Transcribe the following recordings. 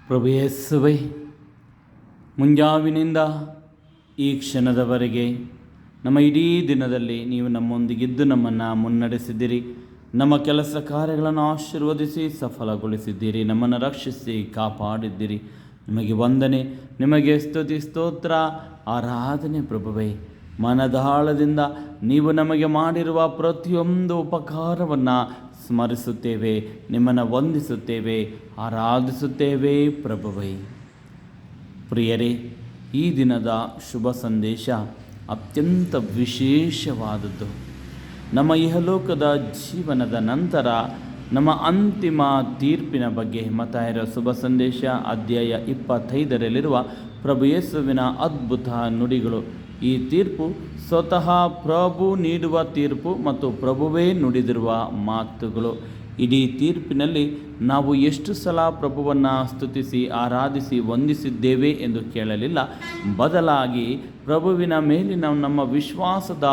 ಪ್ರಭು ಯೇಸುವೇ, ಮುಂಜಾವಿನಿಂದ ಈ ಕ್ಷಣದವರೆಗೆ ನಮ್ಮ ಇಡೀ ದಿನದಲ್ಲಿ ನೀವು ನಮ್ಮೊಂದಿಗಿದ್ದು ನಮ್ಮನ್ನು ಮುನ್ನಡೆಸಿದ್ದೀರಿ. ನಮ್ಮ ಕೆಲಸ ಕಾರ್ಯಗಳನ್ನು ಆಶೀರ್ವದಿಸಿ ಸಫಲಗೊಳಿಸಿದ್ದೀರಿ. ನಮ್ಮನ್ನು ರಕ್ಷಿಸಿ ಕಾಪಾಡಿದ್ದೀರಿ. ನಿಮಗೆ ವಂದನೆ, ನಿಮಗೆ ಸ್ತುತಿ, ಸ್ತೋತ್ರ, ಆರಾಧನೆ ಪ್ರಭುವೇ. ಮನದಾಳದಿಂದ ನೀವು ನಮಗೆ ಮಾಡಿರುವ ಪ್ರತಿಯೊಂದು ಉಪಕಾರವನ್ನು ಸ್ಮರಿಸುತ್ತೇವೆ, ನಿಮ್ಮನ್ನು ವಂದಿಸುತ್ತೇವೆ, ಆರಾಧಿಸುತ್ತೇವೆ ಪ್ರಭುವೇ. ಪ್ರಿಯರೇ, ಈ ದಿನದ ಶುಭ ಸಂದೇಶ ಅತ್ಯಂತ ವಿಶೇಷವಾದದ್ದು. ನಮ್ಮ ಇಹಲೋಕದ ಜೀವನದ ನಂತರ ನಮ್ಮ ಅಂತಿಮ ತೀರ್ಪಿನ ಬಗ್ಗೆ ಮತ್ತಾಯರ ಶುಭ ಸಂದೇಶ ಅಧ್ಯಾಯ 25ರಲ್ಲಿರುವ ಪ್ರಭು ಯೇಸುವಿನ ಅದ್ಭುತ ನುಡಿಗಳು. ಈ ತೀರ್ಪು ಸ್ವತಃ ಪ್ರಭು ನೀಡುವ ತೀರ್ಪು ಮತ್ತು ಪ್ರಭುವೇ ನುಡಿದಿರುವ ಮಾತುಗಳು. ಇಡೀ ತೀರ್ಪಿನಲ್ಲಿ ನಾವು ಎಷ್ಟು ಸಲ ಪ್ರಭುವನ್ನು ಸ್ತುತಿಸಿ ಆರಾಧಿಸಿ ವಂದಿಸಿದ್ದೇವೆ ಎಂದು ಕೇಳಲಿಲ್ಲ. ಬದಲಾಗಿ ಪ್ರಭುವಿನ ಮೇಲಿನ ನಮ್ಮ ವಿಶ್ವಾಸದ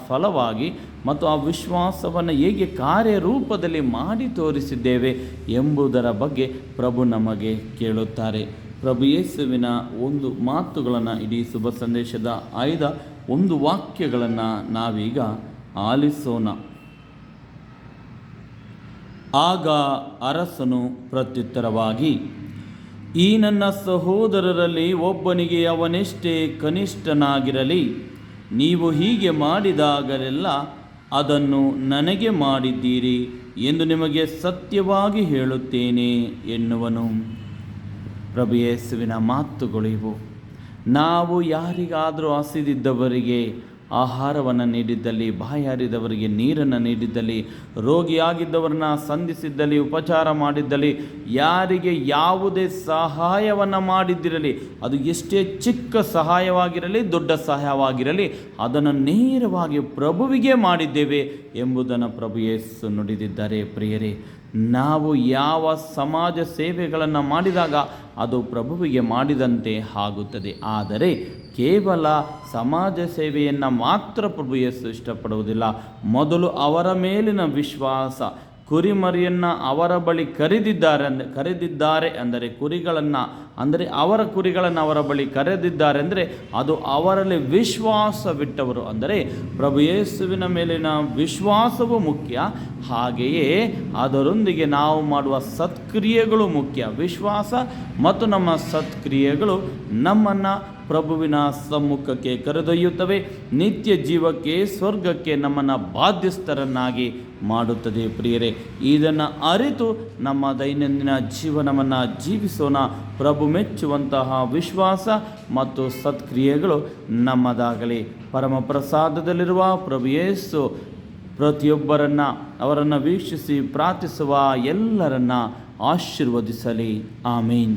ಫಲವಾಗಿ ಮತ್ತು ಆ ವಿಶ್ವಾಸವನ್ನು ಹೇಗೆ ಕಾರ್ಯರೂಪದಲ್ಲಿ ಮಾಡಿ ತೋರಿಸಿದ್ದೇವೆ ಎಂಬುದರ ಬಗ್ಗೆ ಪ್ರಭು ನಮಗೆ ಕೇಳುತ್ತಾರೆ. ಪ್ರಭು ಯೇಸುವಿನ ಒಂದು ಮಾತುಗಳನ್ನು, ಇಡೀ ಶುಭ ಸಂದೇಶದ ಆಯ್ದ ಒಂದು ವಾಕ್ಯಗಳನ್ನು ನಾವೀಗ ಆಲಿಸೋಣ. ಆಗ ಅರಸನು ಪ್ರತ್ಯುತ್ತರವಾಗಿ, ಈ ನನ್ನ ಸಹೋದರರಲ್ಲಿ ಒಬ್ಬನಿಗೆ ಅವನೆಷ್ಟೇ ಕನಿಷ್ಠನಾಗಿರಲಿ, ನೀವು ಹೀಗೆ ಮಾಡಿದಾಗಲೆಲ್ಲ ಅದನ್ನು ನನಗೆ ಮಾಡಿದ್ದೀರಿ ಎಂದು ನಿಮಗೆ ಸತ್ಯವಾಗಿ ಹೇಳುತ್ತೇನೆ ಎನ್ನುವನು. ಪ್ರಭು ಯೇಸುವಿನ ಮಾತುಗಳು ಇವು. ನಾವು ಯಾರಿಗಾದರೂ ಹಸಿದಿದ್ದವರಿಗೆ ಆಹಾರವನ್ನು ನೀಡಿದ್ದಲ್ಲಿ, ಬಾಯಾರಿದವರಿಗೆ ನೀರನ್ನು ನೀಡಿದ್ದಲ್ಲಿ, ರೋಗಿಯಾಗಿದ್ದವರನ್ನ ಸಂಧಿಸಿದ್ದಲ್ಲಿ, ಉಪಚಾರ ಮಾಡಿದ್ದಲ್ಲಿ, ಯಾರಿಗೆ ಯಾವುದೇ ಸಹಾಯವನ್ನು ಮಾಡಿದ್ದಿರಲಿ, ಅದು ಎಷ್ಟೇ ಚಿಕ್ಕ ಸಹಾಯವಾಗಿರಲಿ ದೊಡ್ಡ ಸಹಾಯವಾಗಿರಲಿ, ಅದನ್ನು ನೇರವಾಗಿ ಪ್ರಭುವಿಗೆ ಮಾಡಿದ್ದೇವೆ ಎಂಬುದನ್ನು ಪ್ರಭು ಯೇಸು ನುಡಿದಿದ್ದಾರೆ. ಪ್ರಿಯರೇ, ನಾವು ಯಾವ ಸಮಾಜ ಸೇವೆಗಳನ್ನು ಮಾಡಿದಾಗ ಅದು ಪ್ರಭುವಿಗೆ ಮಾಡಿದಂತೆ ಆಗುತ್ತದೆ. ಆದರೆ ಕೇವಲ ಸಮಾಜ ಸೇವೆಯನ್ನು ಮಾತ್ರ ಪ್ರಭು ಯೇಸು ಇಷ್ಟಪಡುವುದಿಲ್ಲ. ಮೊದಲು ಅವರ ಮೇಲಿನ ವಿಶ್ವಾಸ, ಕುರಿಮರಿಯನ್ನು ಅವರ ಬಳಿ ಕರೆದಿದ್ದಾರೆ ಅಂದರೆ ಅವರ ಕುರಿಗಳನ್ನು ಅವರ ಬಳಿ ಕರೆದಿದ್ದಾರೆ ಅಂದರೆ ಅದು ಅವರಲ್ಲಿ ವಿಶ್ವಾಸವಿಟ್ಟವರು, ಅಂದರೆ ಪ್ರಭು ಯೇಸುವಿನ ಮೇಲಿನ ವಿಶ್ವಾಸವೂ ಮುಖ್ಯ. ಹಾಗೆಯೇ ಅದರೊಂದಿಗೆ ನಾವು ಮಾಡುವ ಸತ್ಕ್ರಿಯೆಗಳು ಮುಖ್ಯ. ವಿಶ್ವಾಸ ಮತ್ತು ನಮ್ಮ ಸತ್ಕ್ರಿಯೆಗಳು ನಮ್ಮನ್ನು ಪ್ರಭುವಿನ ಸಮ್ಮುಖಕ್ಕೆ ಕರೆದೊಯ್ಯುತ್ತವೆ, ನಿತ್ಯ ಜೀವಕ್ಕೆ, ಸ್ವರ್ಗಕ್ಕೆ ನಮ್ಮನ್ನು ಬಾಧ್ಯಸ್ಥರನ್ನಾಗಿ ಮಾಡುತ್ತದೆ. ಪ್ರಿಯರೇ, ಇದನ್ನು ಅರಿತು ನಮ್ಮ ದೈನಂದಿನ ಜೀವನವನ್ನು ಜೀವಿಸೋಣ. ಪ್ರಭು ಮೆಚ್ಚುವಂತಹ ವಿಶ್ವಾಸ ಮತ್ತು ಸತ್ಕ್ರಿಯೆಗಳು ನಮ್ಮದಾಗಲಿ. ಪರಮ ಪ್ರಸಾದದಲ್ಲಿರುವ ಪ್ರಭು ಯೇಸು ಪ್ರತಿಯೊಬ್ಬರನ್ನು, ಅವರನ್ನು ವೀಕ್ಷಿಸಿ ಪ್ರಾರ್ಥಿಸುವ ಎಲ್ಲರನ್ನ ಆಶೀರ್ವದಿಸಲಿ. ಆಮೀನ್.